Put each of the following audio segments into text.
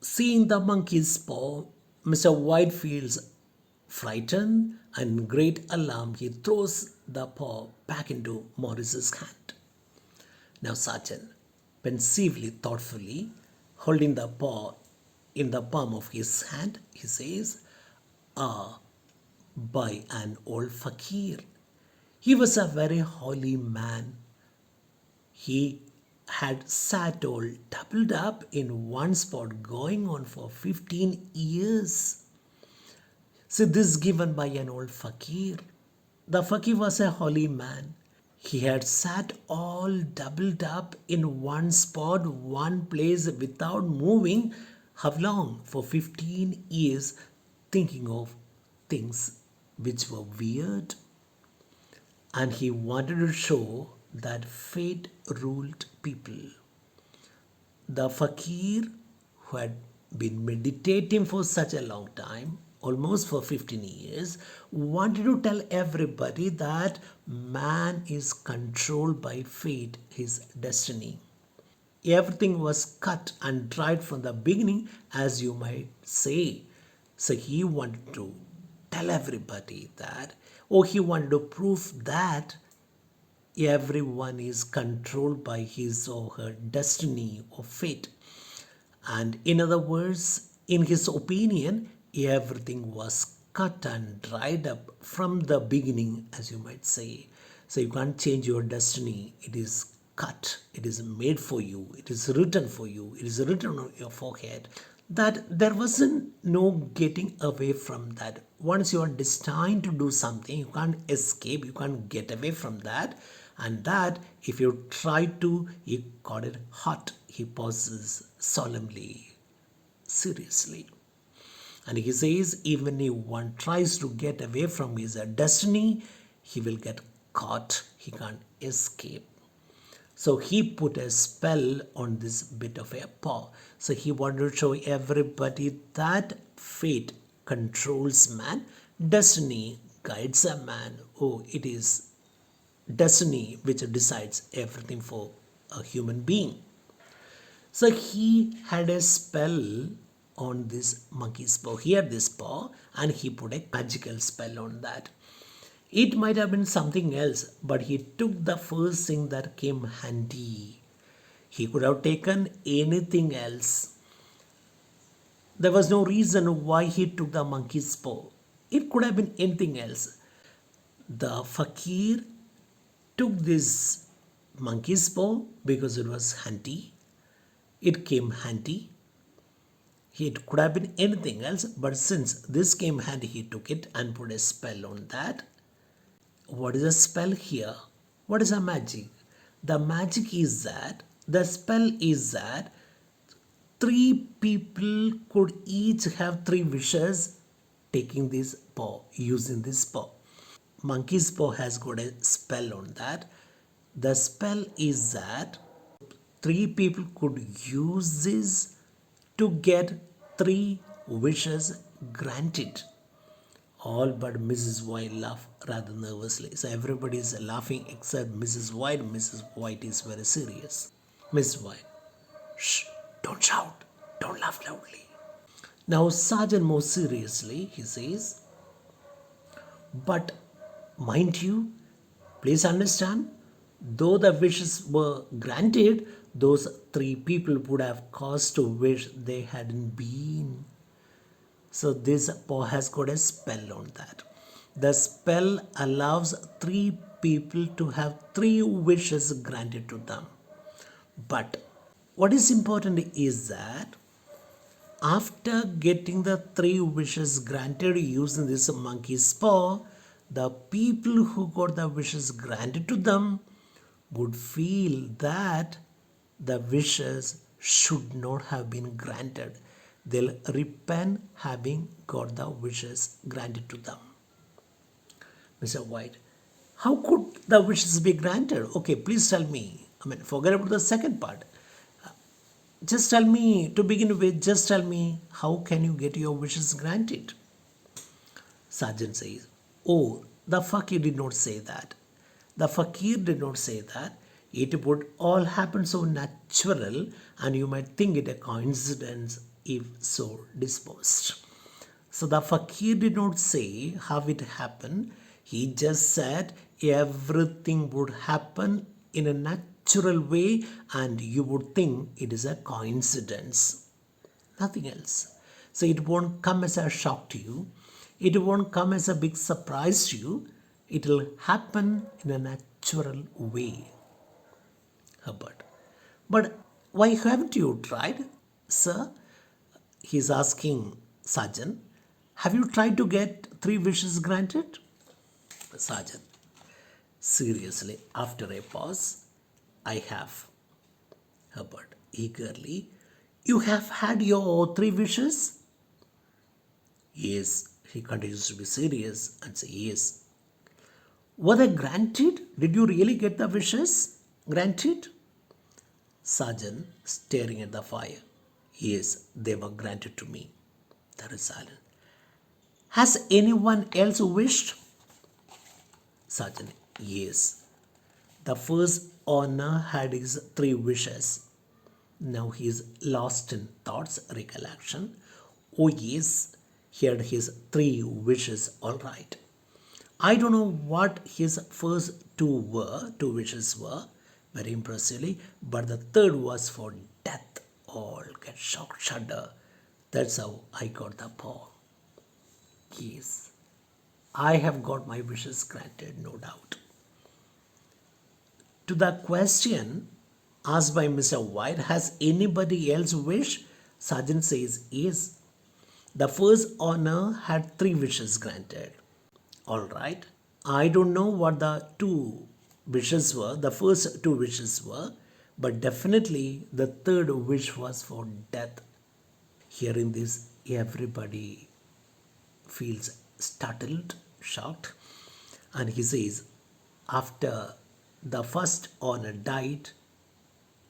Seeing the monkey's paw, Mr. White feels frightened and in great alarm. He throws the paw back into Morris's hand. Now, Sergeant, pensively, thoughtfully, holding the paw in the palm of his hand, he says, "Ah, by an old fakir. He was a very holy man. He had sat all doubled up in one spot going on for 15 years. So this is given by an old fakir. The fakir was a holy man. He had sat all doubled up in one spot, one place without moving. How long? For 15 years, thinking of things which were weird. And he wanted to show that fate ruled people. The fakir, who had been meditating for such a long time, almost for 15 years, wanted to tell everybody that man is controlled by fate, his destiny. Everything was cut and dried from the beginning, as you might say. So he wanted to tell everybody that, or he wanted to prove that everyone is controlled by his or her destiny or fate. And in other words, in his opinion, everything was cut and dried up from the beginning, as you might say. So you can't change your destiny. It is cut, it is made for you, it is written for you, it is written on your forehead. That there wasn't no getting away from that. Once you are destined to do something, you can't escape, you can't get away from that. And that, if you try to, you got it hot. He pauses solemnly, seriously. And he says, even if one tries to get away from his destiny, he will get caught. He can't escape. So he put a spell on this bit of a paw. So he wanted to show everybody that fate controls man, destiny guides a man. Oh, it is destiny which decides everything for a human being. So he had a spell on this monkey's paw. He had this paw and he put a magical spell on that. It might have been something else, but he took the first thing that came handy. He could have taken anything else. There was no reason why he took the monkey's paw. It could have been anything else. The fakir took this monkey's paw because it was handy. It came handy. It could have been anything else, but since this came handy, he took it and put a spell on that. What is a spell here? What is a magic? The magic is that, the spell is that three people could each have three wishes taking this paw, using this paw. Monkey's paw has got a spell on that. The spell is that three people could use this to get three wishes granted. All but Mrs. White laugh rather nervously. So everybody is laughing except Mrs. White. Mrs. White is very serious. Miss White, shh, don't shout, don't laugh loudly. Now, Sergeant more seriously, he says, but mind you, please understand, though the wishes were granted, those three people would have caused to wish they hadn't been. So this paw has got a spell on that. The spell allows three people to have three wishes granted to them. But what is important is that after getting the three wishes granted using this monkey's paw, the people who got the wishes granted to them would feel that the wishes should not have been granted. They'll repent having got the wishes granted to them. Mr. White, how could the wishes be granted? Okay, please tell me. Forget about the second part. Just tell me, to begin with, just tell me, how can you get your wishes granted? Sergeant says, oh, the fakir did not say that. The fakir did not say that. It would all happen so natural and you might think it a coincidence. if so disposed. So the fakir did not say how it happened. He just said everything would happen in a natural way and you would think it is a coincidence. Nothing else. So it won't come as a shock to you. It won't come as a big surprise to you. It will happen in a natural way. Herbert. But why haven't you tried, sir? He's asking Sergeant. Have you tried to get 3 wishes granted? Sergeant. Seriously, after a pause, I have. Herbert eagerly. You have had your 3 wishes? Yes. He continues to be serious and say yes. Were they granted? Did you really get the wishes granted? Sergeant staring at the fire. Yes, they were granted to me. There is silence. Has anyone else wished? Sergeant, yes. The first owner had his 3 wishes. Now he is lost in thoughts, recollection. Oh yes, he had his 3 wishes, all right. I don't know what his first 2 wishes were, very impressively, but the third was for death. All get shocked, shudder. That's how I got the power. Yes, I have got my wishes granted, no doubt. To the question asked by Mr. White, has anybody else wished? Sergeant says yes. The first owner had 3 wishes granted. All right. I don't know what the 2 wishes were, the first 2 wishes were, but definitely the third wish was for death. Hearing this, everybody feels startled, shocked, and he says, after the first owner died,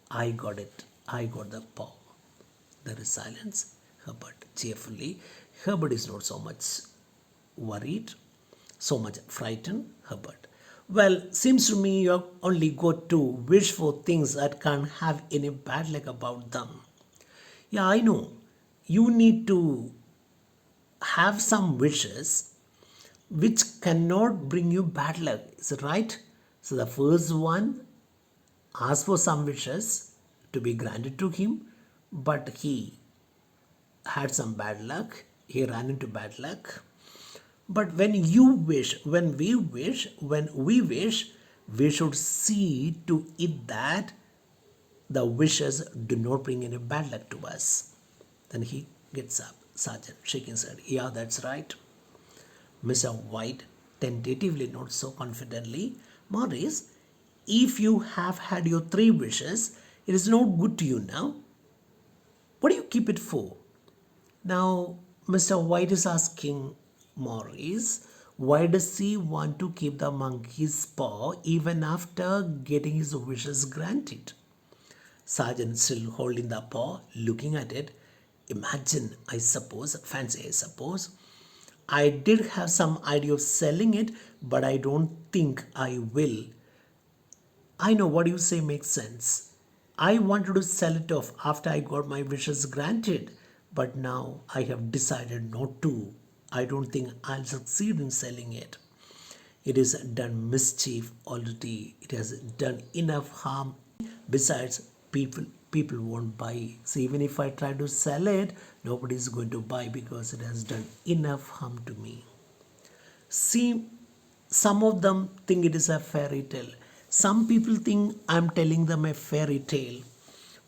I got it. I got the power. There is silence. Herbert cheerfully. Herbert is not so much worried, so much frightened. Herbert. Well, seems to me you have only got to wish for things that can't have any bad luck about them. Yeah, I know. You need to have some wishes which cannot bring you bad luck. Is it right? So the first one asked for some wishes to be granted to him, but he had some bad luck. He ran into bad luck. But when you wish, when we wish, we should see to it that the wishes do not bring any bad luck to us. Then he gets up, Sergeant, shaking his head. Yeah, that's right. Mr. White, tentatively, not so confidently. Morris, if you have had your 3 wishes, it is no good to you now. What do you keep it for? Now, Mr. White is asking Morris, why does he want to keep the monkey's paw even after getting his wishes granted? Sergeant still holding the paw, looking at it. Imagine, I suppose, fancy, I suppose. I did have some idea of selling it, but I don't think I will. I know what you say makes sense. I wanted to sell it off after I got my wishes granted, but now I have decided not to. I don't think I'll succeed in selling it. It has done mischief already. It has done enough harm. Besides, people won't buy. So even if I try to sell it, nobody is going to buy because it has done enough harm to me. See, some of them think it is a fairy tale. Some people think I'm telling them a fairy tale,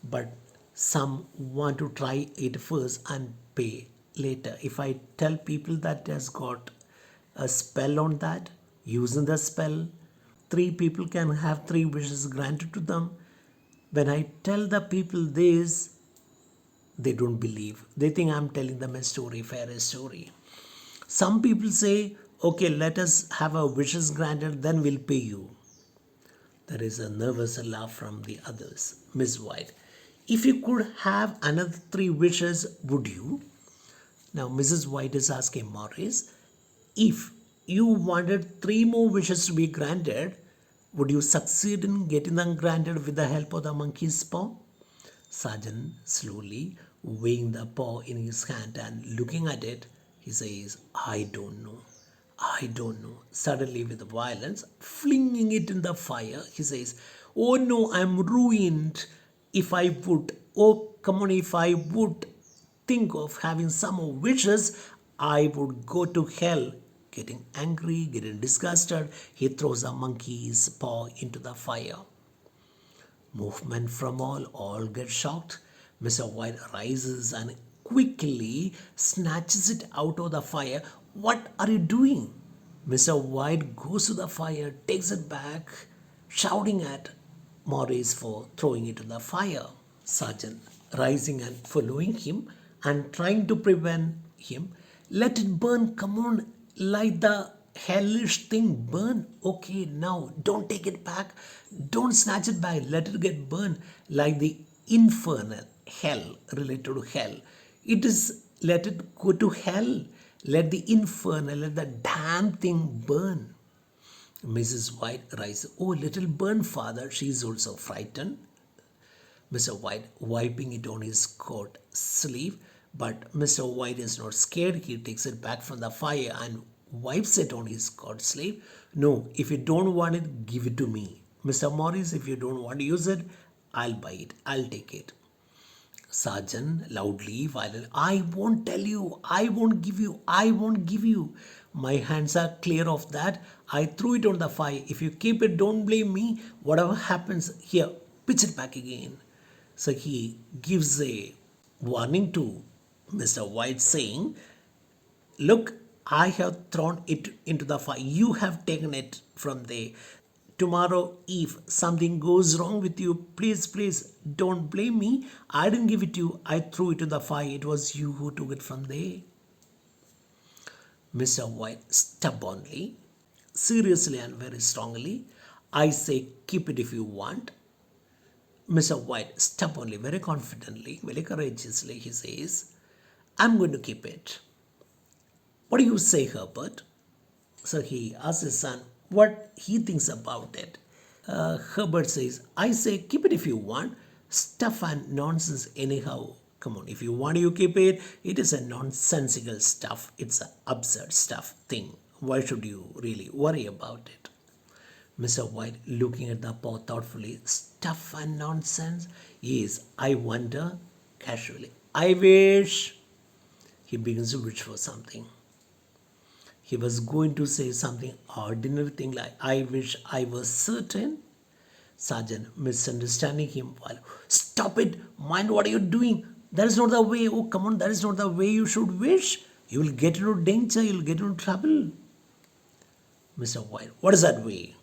but some want to try it first and pay later. If I tell people that has got a spell on that, using the spell, 3 people can have 3 wishes granted to them. When I tell the people this, they don't believe. They think I'm telling them a story, fairy story. Some people say, okay, let us have our wishes granted, then we'll pay you. There is a nervous laugh from the others. Miss White, if you could have another 3 wishes, would you? Now, Mrs. White is asking Morris, if you wanted 3 more wishes to be granted, would you succeed in getting them granted with the help of the monkey's paw? Sergeant slowly weighing the paw in his hand and looking at it. He says, I don't know. I don't know. Suddenly, with violence, flinging it in the fire, he says, oh no, I'm ruined. If I would, oh come on, if I would think of having some more wishes, I would go to hell. Getting angry, getting disgusted, he throws a monkey's paw into the fire. Movement from all get shocked. Mr. White rises and quickly snatches it out of the fire. What are you doing? Mr. White goes to the fire, takes it back, shouting at Maurice for throwing it to the fire. Sergeant rising and following him and trying to prevent him. Let it burn, come on, light the hellish thing, burn. Okay, now don't take it back, don't snatch it back, let it get burned like the infernal hell related to hell. It is let it go to hell, let the infernal, let the damn thing burn. Mrs. White rises. Oh, little burn, father. She is also frightened. Mr. White wiping it on his coat sleeve, but Mr. White is not scared. He takes it back from the fire and wipes it on his coat sleeve. No, if you don't want it, give it to me. Mr. Morris, if you don't want to use it, I'll buy it. I'll take it. Sergeant loudly, violent, I won't tell you, I won't give you, I won't give you. My hands are clear of that. I threw it on the fire. If you keep it, don't blame me. Whatever happens, here, pitch it back again. So he gives a warning to Mr. White saying, look, I have thrown it into the fire. You have taken it from there. Tomorrow, if something goes wrong with you, please don't blame me. I didn't give it to you. I threw it in the fire. It was you who took it from there. Mr. White stubbornly, seriously and very strongly, I say keep it if you want. Mr. White stubbornly, very confidently, very courageously, he says, I'm going to keep it. What do you say, Herbert? So he asks his son what he thinks about it. Herbert says, I say keep it if you want. Stuff and nonsense anyhow. Come on, if you want you keep it. It is a nonsensical stuff. It's an absurd stuff thing. Why should you really worry about it? Mr. White looking at the paw thoughtfully. Stuff and nonsense? Yes, I wonder. Casually. I wish. He begins to wish for something. He was going to say something ordinary thing like, I wish I was certain. Sergeant misunderstanding him. Stop it. Mind what you're doing. That is not the way. Oh, come on. That is not the way you should wish. You will get into danger. You will get into trouble. Mr. White, what is that way?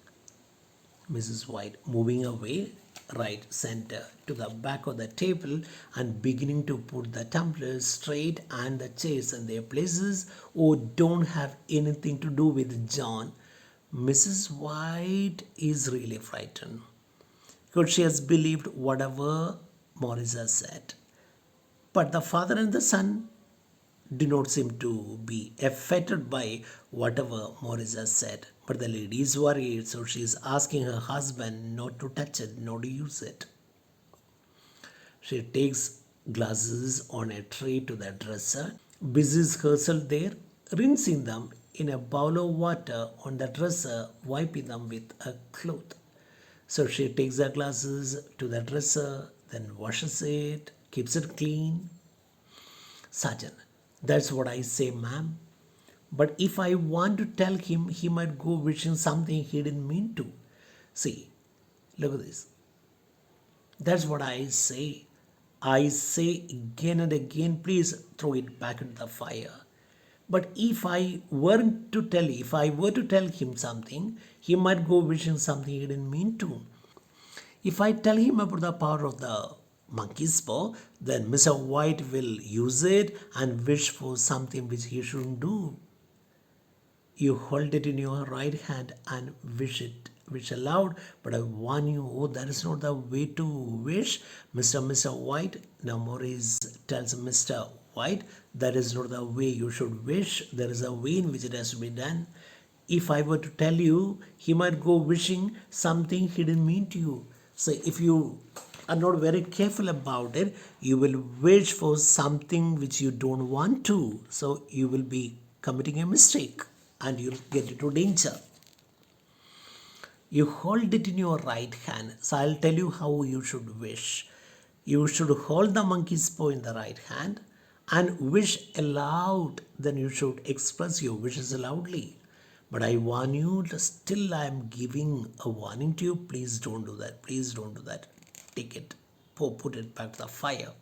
Mrs. White moving away, right center to the back of the table and beginning to put the tumblers straight and the chairs in their places. Oh, don't have anything to do with John. Mrs. White is really frightened because she has believed whatever Morris has said. But the father and the son do not seem to be affected by whatever Morris has said. But the lady is worried, so she is asking her husband not to touch it, not to use it. She takes glasses on a tray to the dresser, busies herself there, rinsing them in a bowl of water on the dresser, wiping them with a cloth. So she takes the glasses to the dresser, then washes it, keeps it clean. Sergeant, that's what I say, ma'am. But if I want to tell him, he might go wishing something he didn't mean to. See, look at this. That's what I say. I say again and again, please throw it back into the fire. But if I were to tell him something, he might go wishing something he didn't mean to. If I tell him about the power of the monkey's paw, then Mr. White will use it and wish for something which he shouldn't do. You hold it in your right hand and wish aloud. But I warn you, oh, that is not the way to wish. Mr. White, now Maurice tells Mr. White, that is not the way you should wish. There is a way in which it has to be done. If I were to tell you, he might go wishing something he didn't mean to you. So if you are not very careful about it, you will wish for something which you don't want to. So you will be committing a mistake and you'll get into danger. You hold it in your right hand. So I'll tell you how you should wish. You should hold the monkey's paw in the right hand and wish aloud. Then you should express your wishes loudly. But I warn you, still I am giving a warning to you. Please don't do that. Please don't do that. Take it. Put it back to the fire.